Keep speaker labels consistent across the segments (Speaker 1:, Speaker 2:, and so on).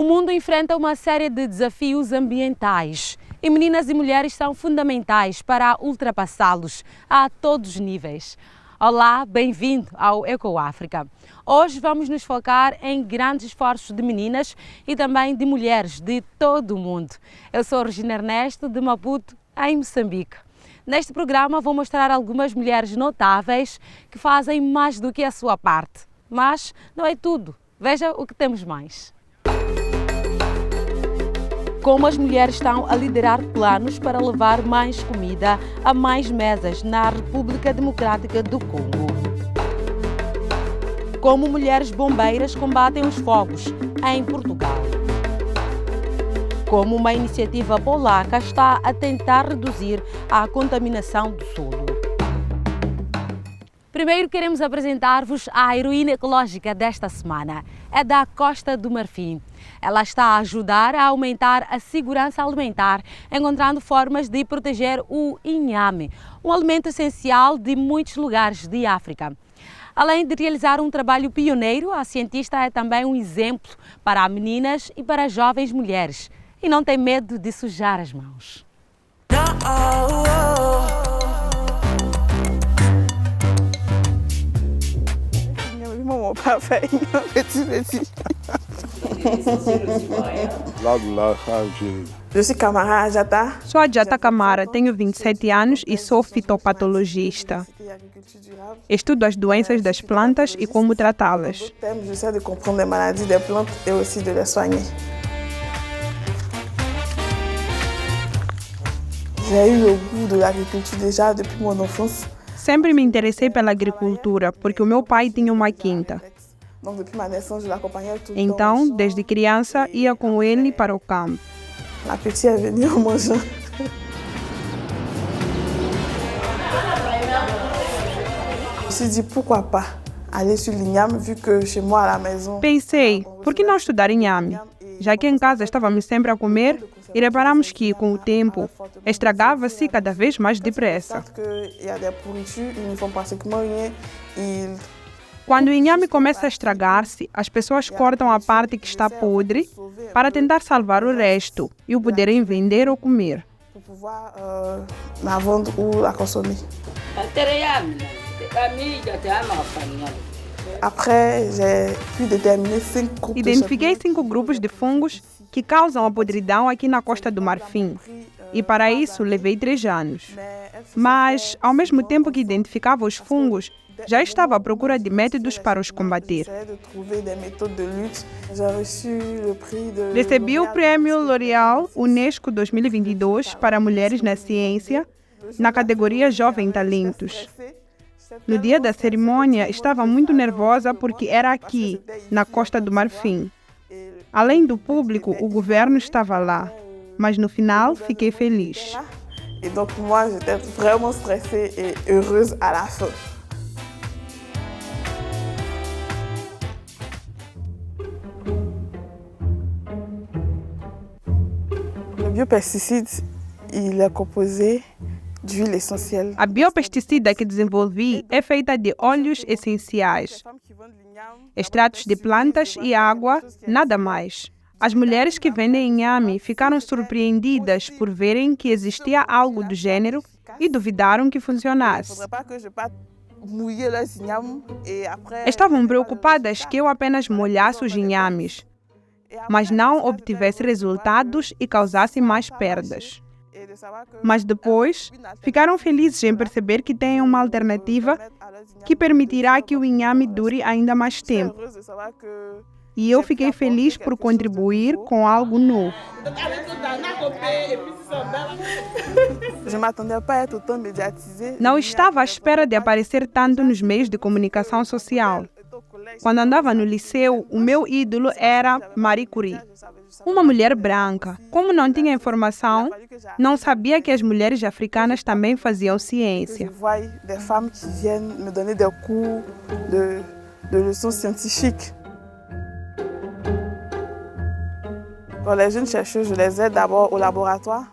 Speaker 1: mundo enfrenta uma série de desafios ambientais e meninas e mulheres são fundamentais para ultrapassá-los a todos os níveis. Olá, bem-vindo ao EcoAfrica. Hoje vamos nos focar em grandes esforços de meninas e também de mulheres de todo o mundo. Eu sou Regina Ernesto, de Maputo, em Moçambique. Neste programa vou mostrar algumas mulheres notáveis que fazem mais do que a sua parte. Mas não é tudo. Veja o que temos mais. Como as mulheres estão a liderar planos para levar mais comida a mais mesas na República Democrática do Congo. Como mulheres bombeiras combatem os fogos em Portugal. Como uma iniciativa polaca está a tentar reduzir a contaminação do solo. Primeiro queremos apresentar-vos a heroína ecológica desta semana. É da Costa do Marfim. Ela está a ajudar a aumentar a segurança alimentar, encontrando formas de proteger o inhame, um alimento essencial de muitos lugares de África. Além de realizar um trabalho pioneiro, a cientista é também um exemplo para meninas e para jovens mulheres. E não tem medo de sujar as mãos.
Speaker 2: Eu sou Camara Jata.
Speaker 3: Sou a Jata Camara, tenho 27 anos e sou fitopatologista. Estudo as doenças das plantas e como tratá-las.
Speaker 2: J'essaie de comprendre les maladies des plantes et aussi de les soigner. J'ai eu le goût de l'agriculture déjà depuis mon enfance.
Speaker 3: Sempre me interessei pela agricultura, porque o meu pai tinha uma quinta. Então, desde criança, ia com ele para o campo.
Speaker 2: La petite est venue en mangeant. Je me suis dit pourquoi pas aller sur l'igname vu que chez moi à la maison.
Speaker 3: Pensei, por que não estudar inhame? Já que em casa estávamos sempre a comer e reparamos que, com o tempo, estragava-se cada vez mais depressa. Quando o inhame começa a estragar-se, as pessoas cortam a parte que está podre para tentar salvar o resto e o poderem vender ou comer. Identifiquei 5 grupos de fungos que causam a podridão aqui na Costa do Marfim. E para isso levei 3 anos. Mas, ao mesmo tempo que identificava os fungos, já estava à procura de métodos para os combater. Recebi o Prêmio L'Oréal Unesco 2022 para Mulheres na Ciência, na categoria Jovem Talentos. No dia da cerimônia, estava muito nervosa porque era aqui, na Costa do Marfim. Além do público, o governo estava lá, mas no final fiquei feliz.
Speaker 2: E donc moi, j'étais vraiment stressée et heureuse à la fin. Le biopesticide, il est composé d'huile essentielle.
Speaker 3: A biopesticida que desenvolvi é feita de óleos essenciais, extratos de plantas e água, nada mais. As mulheres que vendem inhame ficaram surpreendidas por verem que existia algo do gênero e duvidaram que funcionasse. Estavam preocupadas que eu apenas molhasse os inhames, mas não obtivesse resultados e causasse mais perdas. Mas depois, ficaram felizes em perceber que tem uma alternativa que permitirá que o inhame dure ainda mais tempo. E eu fiquei feliz por contribuir com algo novo. Não estava à espera de aparecer tanto nos meios de comunicação social. Quando andava no liceu, o meu ídolo era Marie Curie. Uma mulher branca. Como não tinha informação, não sabia que as mulheres africanas também faziam ciência.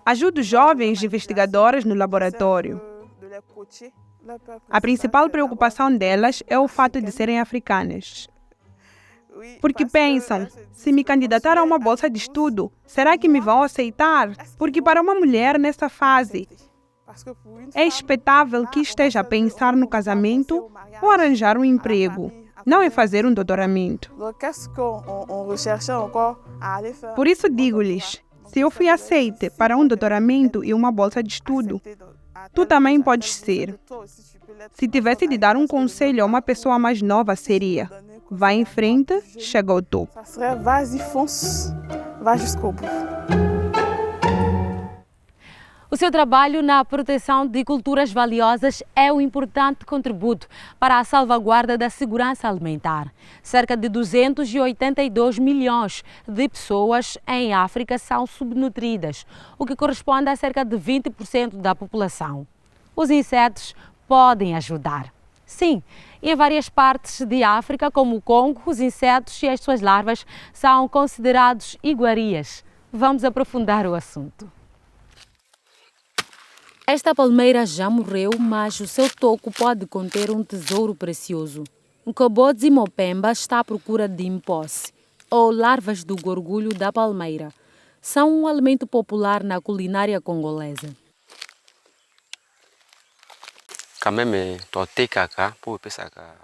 Speaker 3: Ajudo jovens investigadoras no laboratório. A principal preocupação delas é o fato de serem africanas. Porque pensam, se me candidatar a uma bolsa de estudo, será que me vão aceitar? Porque para uma mulher nessa fase, é expectável que esteja a pensar no casamento ou arranjar um emprego, não em fazer um doutoramento. Por isso digo-lhes, se eu fui aceite para um doutoramento e uma bolsa de estudo, tu também podes ser. Se tivesse de dar um conselho a uma pessoa mais nova, seria: vai em frente, chega ao topo.
Speaker 1: O seu trabalho na proteção de culturas valiosas é um importante contributo para a salvaguarda da segurança alimentar. Cerca de 282 milhões de pessoas em África são subnutridas, o que corresponde a cerca de 20% da população. Os insetos podem ajudar. Sim, em várias partes de África, como o Congo, os insetos e as suas larvas são considerados iguarias. Vamos aprofundar o assunto. Esta palmeira já morreu, mas o seu toco pode conter um tesouro precioso. O Cobodzi Mopemba está à procura de imposse, ou larvas do gorgulho da palmeira. São um alimento popular na culinária congolesa.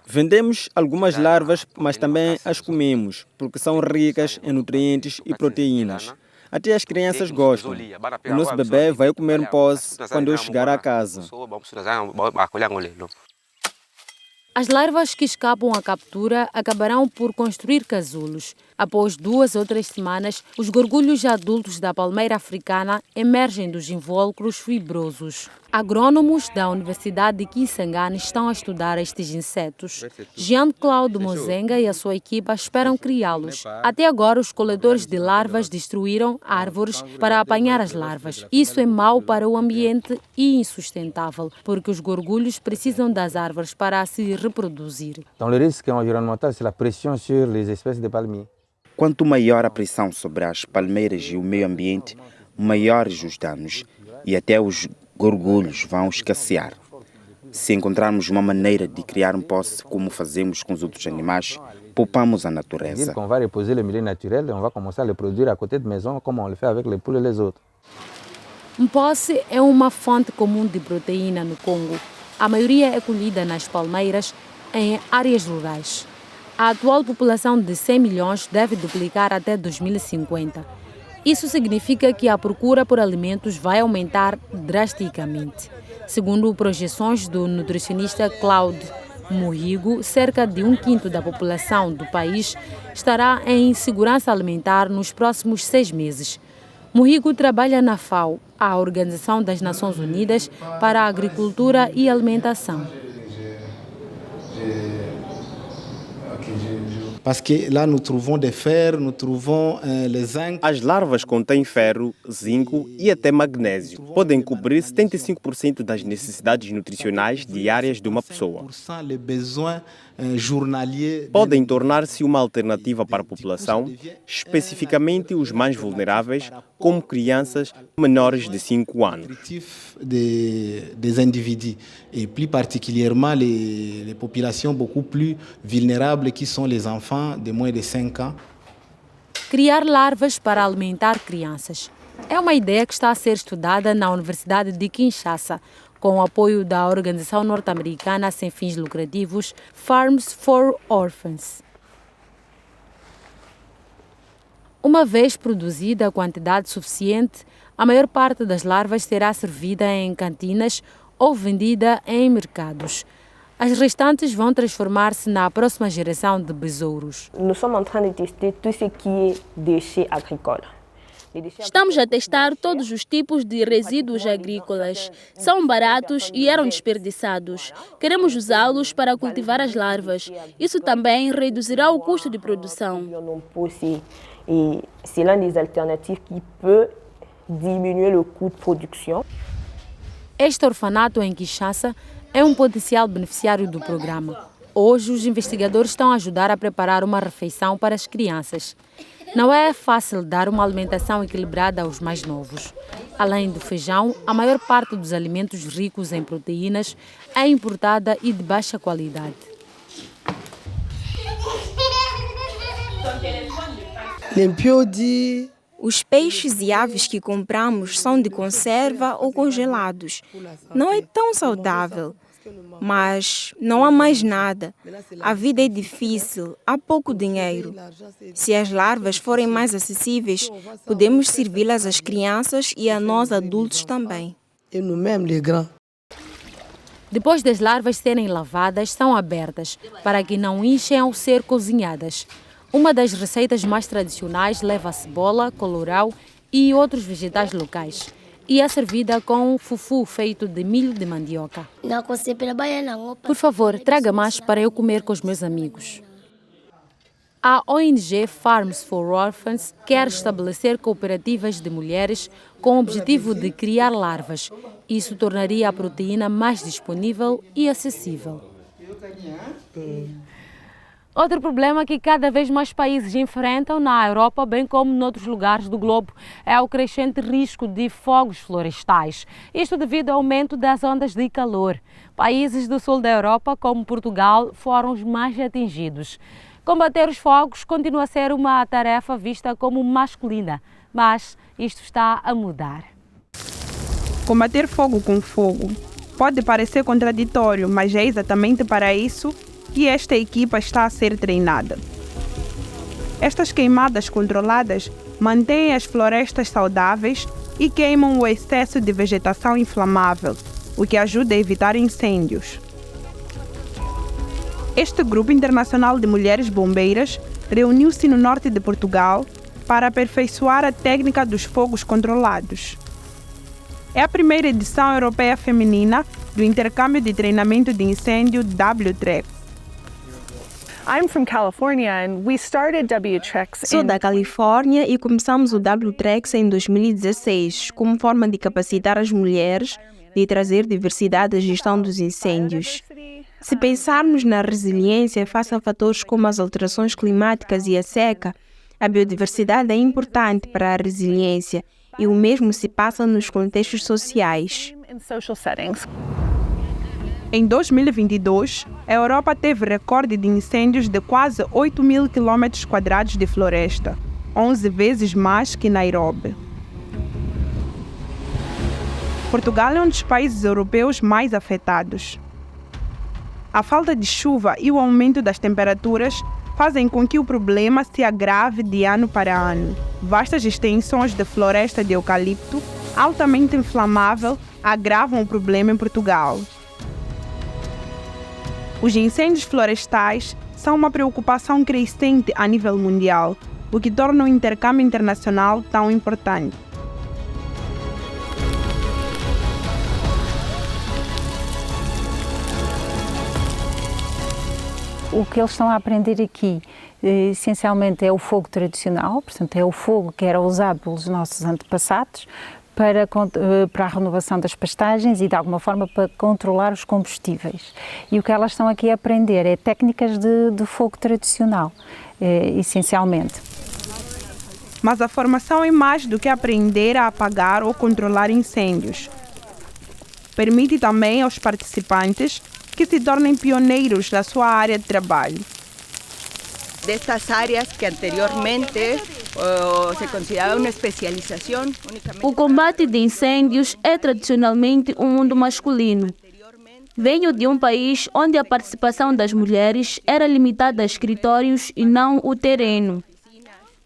Speaker 4: Vendemos algumas larvas, mas também as comemos, porque são ricas em nutrientes e proteínas. Até as crianças gostam. O nosso bebê vai comer imposse quando eu chegar à casa.
Speaker 1: As larvas que escapam à captura acabarão por construir casulos. Após 2 ou 3 semanas, os gorgulhos adultos da palmeira africana emergem dos invólucros fibrosos. Agrônomos da Universidade de Kisangani estão a estudar estes insetos. Jean-Claude Mozenga e a sua equipa esperam criá-los. Até agora, os coletores de larvas destruíram árvores para apanhar as larvas. Isso é mau para o ambiente e insustentável, porque os gorgulhos precisam das árvores para se reproduzir.
Speaker 5: Então, o risco environmental é a pressão sobre as espécies de palmiers.
Speaker 6: Quanto maior a pressão sobre as palmeiras e o meio ambiente, maiores os danos e até os gorgulhos vão escassear. Se encontrarmos uma maneira de criar um posse como fazemos com os outros animais, poupamos a natureza.
Speaker 5: On va reposer le milieu naturel et on va commencer à le produire à côté de maison comme on le fait avec les poules et les autres.
Speaker 1: Um posse é uma fonte comum de proteína no Congo. A maioria é colhida nas palmeiras em áreas rurais. A atual população de 100 milhões deve duplicar até 2050. Isso significa que a procura por alimentos vai aumentar drasticamente. Segundo projeções do nutricionista Claude Muhigo, cerca de 1/5 da população do país estará em segurança alimentar nos próximos 6 meses. Muhigo trabalha na FAO, a Organização das Nações Unidas para a Agricultura e Alimentação.
Speaker 4: As larvas contêm ferro, zinco e até magnésio. Podem cobrir 75% das necessidades nutricionais diárias de uma pessoa. Podem tornar-se uma alternativa para a população, especificamente os mais vulneráveis, como crianças menores de 5 anos.
Speaker 7: Des individus, et plus particulièrement les populations beaucoup plus vulnérables qui sont les enfants de moins de 5 ans.
Speaker 1: Criar larvas para alimentar crianças. É uma ideia que está a ser estudada na Universidade de Kinshasa, com o apoio da organização norte-americana sem fins lucrativos Farms for Orphans. Uma vez produzida a quantidade suficiente, a maior parte das larvas será servida em cantinas ou vendida em mercados. As restantes vão transformar-se na próxima geração de besouros.
Speaker 8: Nous sommes en train de tester tout ce qui est déchets agricoles.
Speaker 9: Estamos a testar todos os tipos de resíduos agrícolas. São baratos e eram desperdiçados. Queremos usá-los para cultivar as larvas. Isso também reduzirá o custo de produção.
Speaker 8: C'est l'une des alternatives qui peut diminuer le coût de production.
Speaker 1: Este orfanato em Kinshasa é um potencial beneficiário do programa. Hoje, os investigadores estão a ajudar a preparar uma refeição para as crianças. Não é fácil dar uma alimentação equilibrada aos mais novos. Além do feijão, a maior parte dos alimentos ricos em proteínas é importada e de baixa qualidade.
Speaker 10: Os peixes e aves que compramos são de conserva ou congelados. Não é tão saudável, mas não há mais nada. A vida é difícil, há pouco dinheiro. Se as larvas forem mais acessíveis, podemos servi-las às crianças e a nós adultos também.
Speaker 1: Depois das larvas serem lavadas, são abertas para que não inchem ao ser cozinhadas. Uma das receitas mais tradicionais leva cebola, colorau e outros vegetais locais. E é servida com fufu feito de milho de mandioca. Por favor, traga mais para eu comer com os meus amigos. A ONG Farms for Orphans quer estabelecer cooperativas de mulheres com o objetivo de criar larvas. Isso tornaria a proteína mais disponível e acessível. Outro problema que cada vez mais países enfrentam na Europa, bem como em outros lugares do globo, é o crescente risco de fogos florestais. Isto devido ao aumento das ondas de calor. Países do sul da Europa, como Portugal, foram os mais atingidos. Combater os fogos continua a ser uma tarefa vista como masculina, mas isto está a mudar.
Speaker 3: Combater fogo com fogo pode parecer contraditório, mas é exatamente para isso que esta equipa está a ser treinada. Estas queimadas controladas mantêm as florestas saudáveis e queimam o excesso de vegetação inflamável, o que ajuda a evitar incêndios. Este grupo internacional de mulheres bombeiras reuniu-se no norte de Portugal para aperfeiçoar a técnica dos fogos controlados. É a primeira edição europeia feminina do intercâmbio de treinamento de incêndio WTREC.
Speaker 10: Sou da Califórnia e começamos o WTREC em 2016 como forma de capacitar as mulheres e trazer diversidade à gestão dos incêndios. Se pensarmos na resiliência face a fatores como as alterações climáticas e a seca, a biodiversidade é importante para a resiliência e o mesmo se passa nos contextos sociais.
Speaker 3: Em 2022, a Europa teve recorde de incêndios de quase 8.000 km² de floresta, 11 vezes mais que Nairobi. Portugal é um dos países europeus mais afetados. A falta de chuva e o aumento das temperaturas fazem com que o problema se agrave de ano para ano. Vastas extensões de floresta de eucalipto, altamente inflamável, agravam o problema em Portugal. Os incêndios florestais são uma preocupação crescente a nível mundial, o que torna o intercâmbio internacional tão importante.
Speaker 11: O que eles estão a aprender aqui, essencialmente, é o fogo tradicional, portanto, é o fogo que era usado pelos nossos antepassados para a renovação das pastagens e, de alguma forma, para controlar os combustíveis. E o que elas estão aqui a aprender é técnicas de fogo tradicional, essencialmente.
Speaker 3: Mas a formação é mais do que aprender a apagar ou controlar incêndios. Permite também aos participantes que se tornem pioneiros da sua área de trabalho.
Speaker 12: Destas áreas que anteriormente se considerava uma especialização.
Speaker 9: O combate de incêndios é tradicionalmente um mundo masculino. Venho de um país onde a participação das mulheres era limitada a escritórios e não o terreno.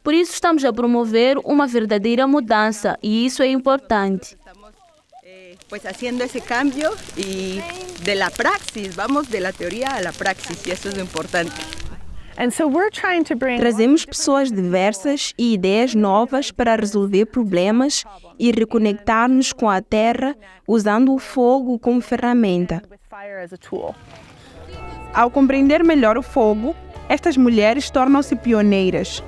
Speaker 9: Por isso estamos a promover uma verdadeira mudança e isso é importante.
Speaker 12: Pues haciendo ese cambio y de la praxis, vamos de la teoría a la praxis y eso es lo importante.
Speaker 10: Trazemos pessoas diversas e ideias novas para resolver problemas e reconectar-nos com a terra usando o fogo como ferramenta.
Speaker 3: Ao compreender melhor o fogo, estas mulheres tornam-se pioneiras.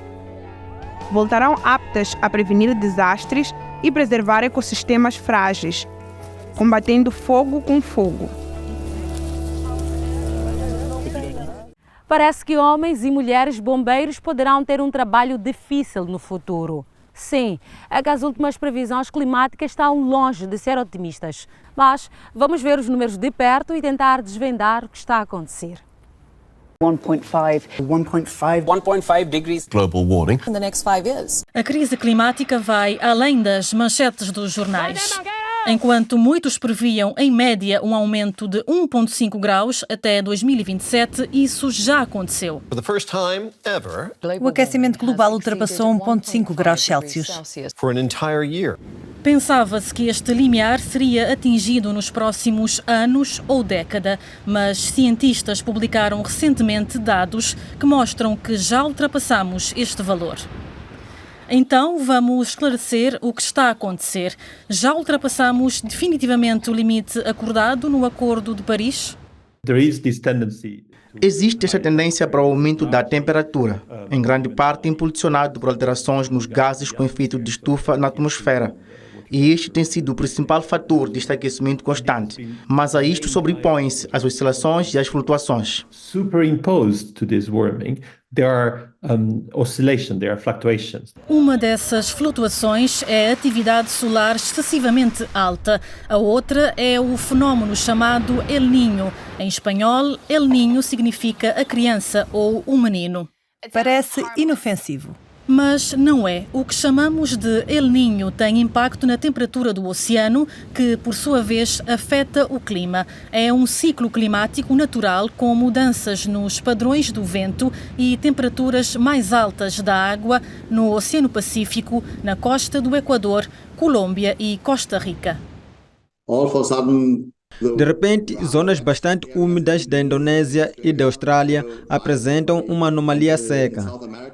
Speaker 3: Voltarão aptas a prevenir desastres e preservar ecossistemas frágeis, combatendo fogo com fogo.
Speaker 1: Parece que homens e mulheres bombeiros poderão ter um trabalho difícil no futuro. Sim, é que as últimas previsões climáticas estão longe de ser otimistas. Mas vamos ver os números de perto e tentar desvendar o que está a acontecer.
Speaker 13: 1.5 degrees global warming in the next 5 years.
Speaker 14: A crise climática vai além das manchetes dos jornais. Enquanto muitos previam, em média, um aumento de 1,5 graus até 2027, isso já aconteceu.
Speaker 15: O aquecimento global ultrapassou 1,5 graus Celsius.
Speaker 14: Pensava-se que este limiar seria atingido nos próximos anos ou década, mas cientistas publicaram recentemente dados que mostram que já ultrapassamos este valor. Então, vamos esclarecer o que está a acontecer. Já ultrapassamos definitivamente o limite acordado no Acordo de Paris?
Speaker 16: Existe esta tendência para o aumento da temperatura, em grande parte impulsionado por alterações nos gases com efeito de estufa na atmosfera. E este tem sido o principal fator deste aquecimento constante. Mas a isto sobrepõem-se as oscilações e as flutuações.
Speaker 17: Superimposed to this warming, there are oscillations, there are fluctuations.
Speaker 14: Uma dessas flutuações é a atividade solar excessivamente alta. A outra é o fenómeno chamado El Niño. Em espanhol, El Niño significa a criança ou o menino.
Speaker 15: Parece inofensivo.
Speaker 14: Mas não é. O que chamamos de El Niño tem impacto na temperatura do oceano, que, por sua vez, afeta o clima. É um ciclo climático natural com mudanças nos padrões do vento e temperaturas mais altas da água no Oceano Pacífico, na costa do Equador, Colômbia e Costa Rica.
Speaker 4: De repente, zonas bastante úmidas da Indonésia e da Austrália apresentam uma anomalia seca.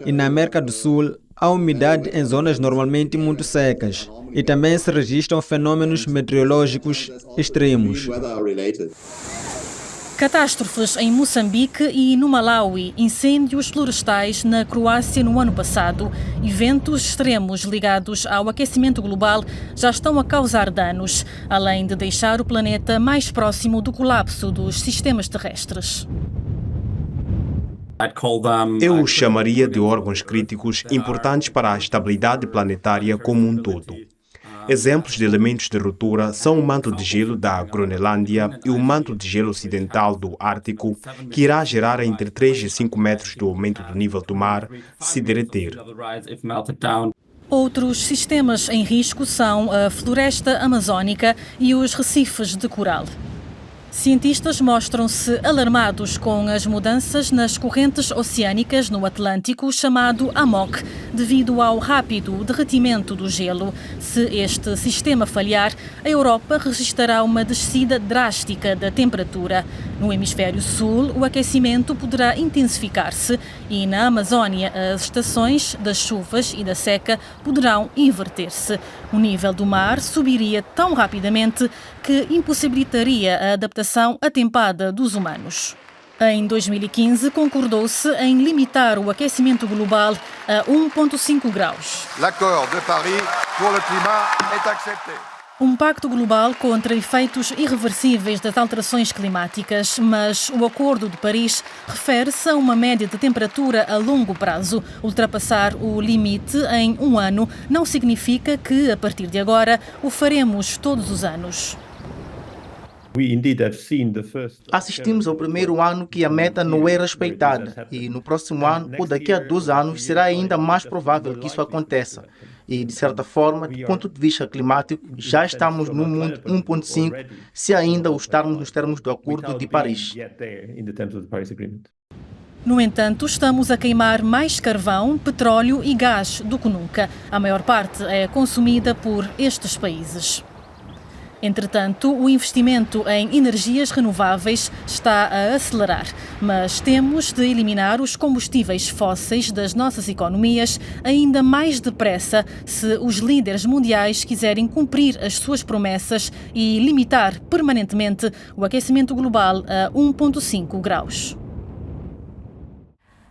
Speaker 4: E na América do Sul, há umidade em zonas normalmente muito secas. E também se registram fenômenos meteorológicos extremos.
Speaker 14: Catástrofes em Moçambique e no Malawi, incêndios florestais na Croácia no ano passado, eventos extremos ligados ao aquecimento global já estão a causar danos, além de deixar o planeta mais próximo do colapso dos sistemas terrestres.
Speaker 18: Eu os chamaria de órgãos críticos importantes para a estabilidade planetária como um todo. Exemplos de elementos de ruptura são o manto de gelo da Groenlândia e o manto de gelo ocidental do Ártico, que irá gerar entre 3 e 5 metros do aumento do nível do mar se derreter.
Speaker 14: Outros sistemas em risco são a floresta amazónica e os recifes de coral. Cientistas mostram-se alarmados com as mudanças nas correntes oceânicas no Atlântico, chamado AMOC, devido ao rápido derretimento do gelo. Se este sistema falhar, a Europa registrará uma descida drástica da temperatura. No hemisfério sul, o aquecimento poderá intensificar-se e na Amazónia as estações das chuvas e da seca poderão inverter-se. O nível do mar subiria tão rapidamente que impossibilitaria a adaptação atempada dos humanos. Em 2015, concordou-se em limitar o aquecimento global a 1,5 graus.
Speaker 19: L'accord de Paris pour le climat est accepté.
Speaker 14: Um pacto global contra efeitos irreversíveis das alterações climáticas, mas o Acordo de Paris refere-se a uma média de temperatura a longo prazo. Ultrapassar o limite em um ano não significa que, a partir de agora, o faremos todos os anos.
Speaker 16: Assistimos ao primeiro ano que a meta não é respeitada e no próximo ano ou daqui a 2 anos será ainda mais provável que isso aconteça. E, de certa forma, do ponto de vista climático, já estamos no mundo 1,5 se ainda o estarmos nos termos do Acordo de Paris.
Speaker 14: No entanto, estamos a queimar mais carvão, petróleo e gás do que nunca. A maior parte é consumida por estes países. Entretanto, o investimento em energias renováveis está a acelerar, mas temos de eliminar os combustíveis fósseis das nossas economias ainda mais depressa se os líderes mundiais quiserem cumprir as suas promessas e limitar permanentemente o aquecimento global a 1,5 graus.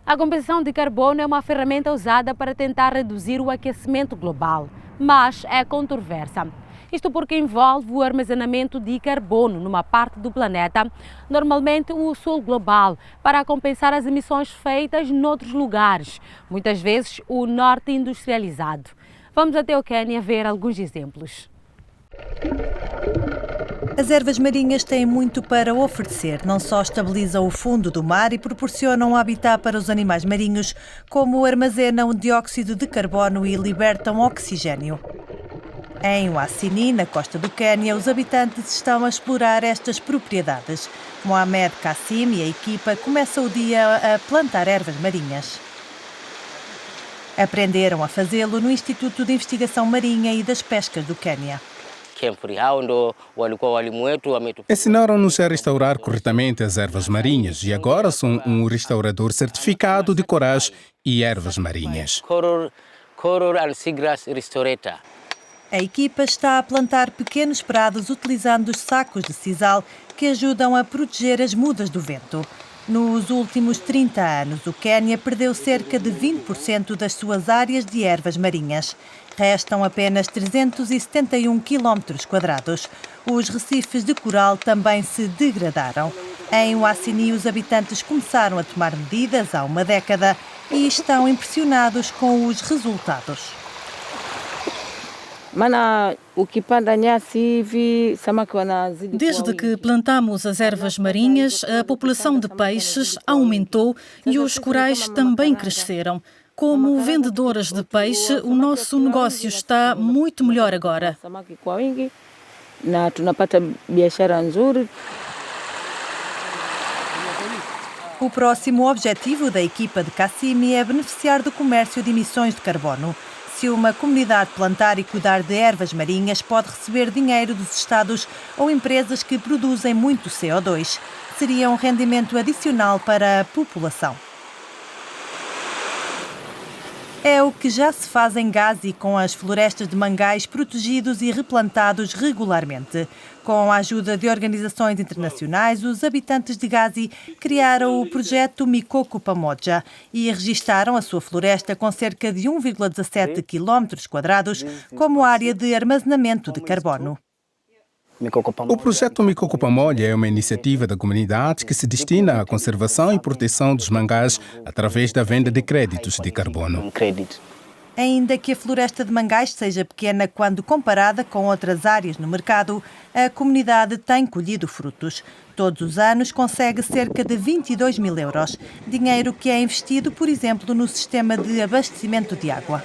Speaker 1: A compensação de carbono é uma ferramenta usada para tentar reduzir o aquecimento global, mas é controversa. Isto porque envolve o armazenamento de carbono numa parte do planeta, normalmente o sul global, para compensar as emissões feitas noutros lugares, muitas vezes o norte industrializado. Vamos até o Quênia ver alguns exemplos.
Speaker 15: As ervas marinhas têm muito para oferecer. Não só estabilizam o fundo do mar e proporcionam um habitat para os animais marinhos, como armazenam dióxido de carbono e libertam oxigênio. Em Ouassini, na costa do Quênia, os habitantes estão a explorar estas propriedades. Mohamed Kassim e a equipa começam o dia a plantar ervas marinhas. Aprenderam a fazê-lo no Instituto de Investigação Marinha e das Pescas do Quênia.
Speaker 20: Ensinaram-nos a restaurar corretamente as ervas marinhas e agora sou um restaurador certificado de corais e ervas marinhas.
Speaker 15: A equipa está a plantar pequenos prados utilizando os sacos de sisal que ajudam a proteger as mudas do vento. Nos últimos 30 anos, o Quênia perdeu cerca de 20% das suas áreas de ervas marinhas. Restam apenas 371 km². Os recifes de coral também se degradaram. Em Ouassini, os habitantes começaram a tomar medidas há uma década e estão impressionados com os resultados.
Speaker 14: Desde que plantamos as ervas marinhas, a população de peixes aumentou e os corais também cresceram. Como vendedoras de peixe, o nosso negócio está muito melhor agora.
Speaker 15: O próximo objetivo da equipa de Kassim é beneficiar do comércio de emissões de carbono. Se uma comunidade plantar e cuidar de ervas marinhas, pode receber dinheiro dos Estados ou empresas que produzem muito CO2. Seria um rendimento adicional para a população. É o que já se faz em Gazi com as florestas de mangais protegidos e replantados regularmente. Com a ajuda de organizações internacionais, os habitantes de Gazi criaram o projeto Mikoko Pamoja e registaram a sua floresta com cerca de 1,17 km² como área de armazenamento de carbono.
Speaker 20: O projeto Mikoko Pamoja é uma iniciativa da comunidade que se destina à conservação e proteção dos mangás através da venda de créditos de carbono.
Speaker 15: Ainda que a floresta de mangás seja pequena quando comparada com outras áreas no mercado, a comunidade tem colhido frutos. Todos os anos consegue cerca de 22 mil euros, dinheiro que é investido, por exemplo, no sistema de abastecimento de água.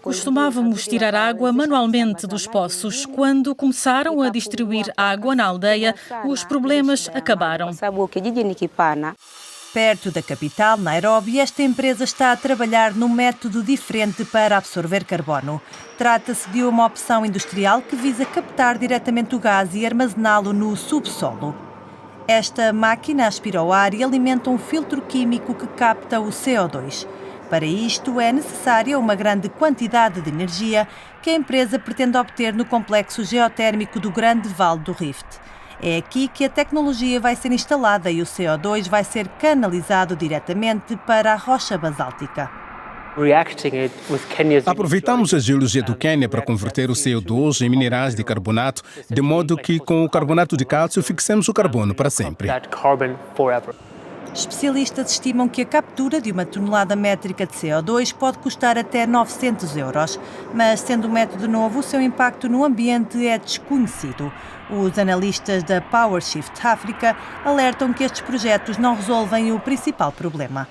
Speaker 14: Costumávamos tirar água manualmente dos poços. Quando começaram a distribuir água na aldeia, os problemas acabaram.
Speaker 15: Perto da capital, Nairobi, esta empresa está a trabalhar num método diferente para absorver carbono. Trata-se de uma opção industrial que visa captar diretamente o gás e armazená-lo no subsolo. Esta máquina aspira o ar e alimenta um filtro químico que capta o CO2. Para isto, é necessária uma grande quantidade de energia que a empresa pretende obter no complexo geotérmico do Grande Vale do Rift. É aqui que a tecnologia vai ser instalada e o CO2 vai ser canalizado diretamente para a rocha basáltica.
Speaker 20: Aproveitamos a geologia do Quênia para converter o CO2 em minerais de carbonato, de modo que com o carbonato de cálcio fixemos o carbono para sempre.
Speaker 15: Especialistas estimam que a captura de uma tonelada métrica de CO2 pode custar até 900 euros, mas sendo um método novo, o seu impacto no ambiente é desconhecido. Os analistas da PowerShift África alertam que estes projetos não resolvem o principal problema.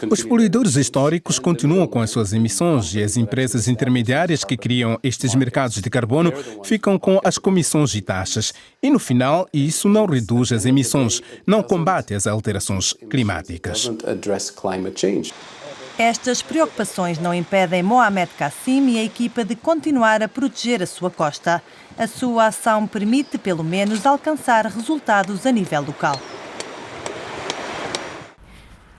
Speaker 20: Os poluidores históricos continuam com as suas emissões e as empresas intermediárias que criam estes mercados de carbono ficam com as comissões e taxas. E no final, isso não reduz as emissões, não combate as alterações climáticas.
Speaker 15: Estas preocupações não impedem Mohamed Kassim e a equipa de continuar a proteger a sua costa. A sua ação permite, pelo menos, alcançar resultados a nível local.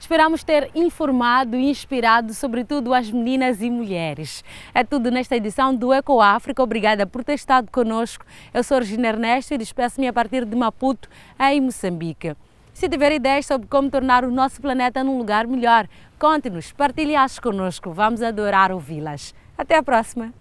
Speaker 1: Esperamos ter informado e inspirado, sobretudo, as meninas e mulheres. É tudo nesta edição do Eco África. Obrigada por ter estado conosco. Eu sou Regina Ernesto e despeço-me a partir de Maputo, em Moçambique. Se tiver ideias sobre como tornar o nosso planeta num lugar melhor, conte-nos, partilhe-as conosco. Vamos adorar ouvi-las. Até a próxima!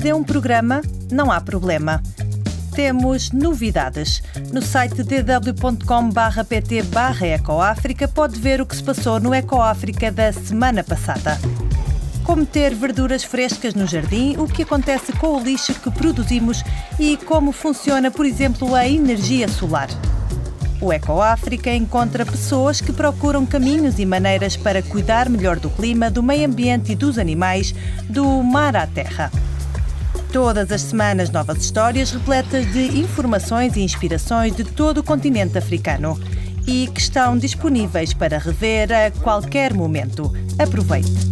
Speaker 15: Perdeu um programa? Não há problema. Temos novidades. No site dw.com/pt/EcoAfrica pode ver o que se passou no EcoAfrica da semana passada. Como ter verduras frescas no jardim, o que acontece com o lixo que produzimos e como funciona, por exemplo, a energia solar. O EcoAfrica encontra pessoas que procuram caminhos e maneiras para cuidar melhor do clima, do meio ambiente e dos animais, do mar à terra. Todas as semanas, novas histórias repletas de informações e inspirações de todo o continente africano e que estão disponíveis para rever a qualquer momento. Aproveite!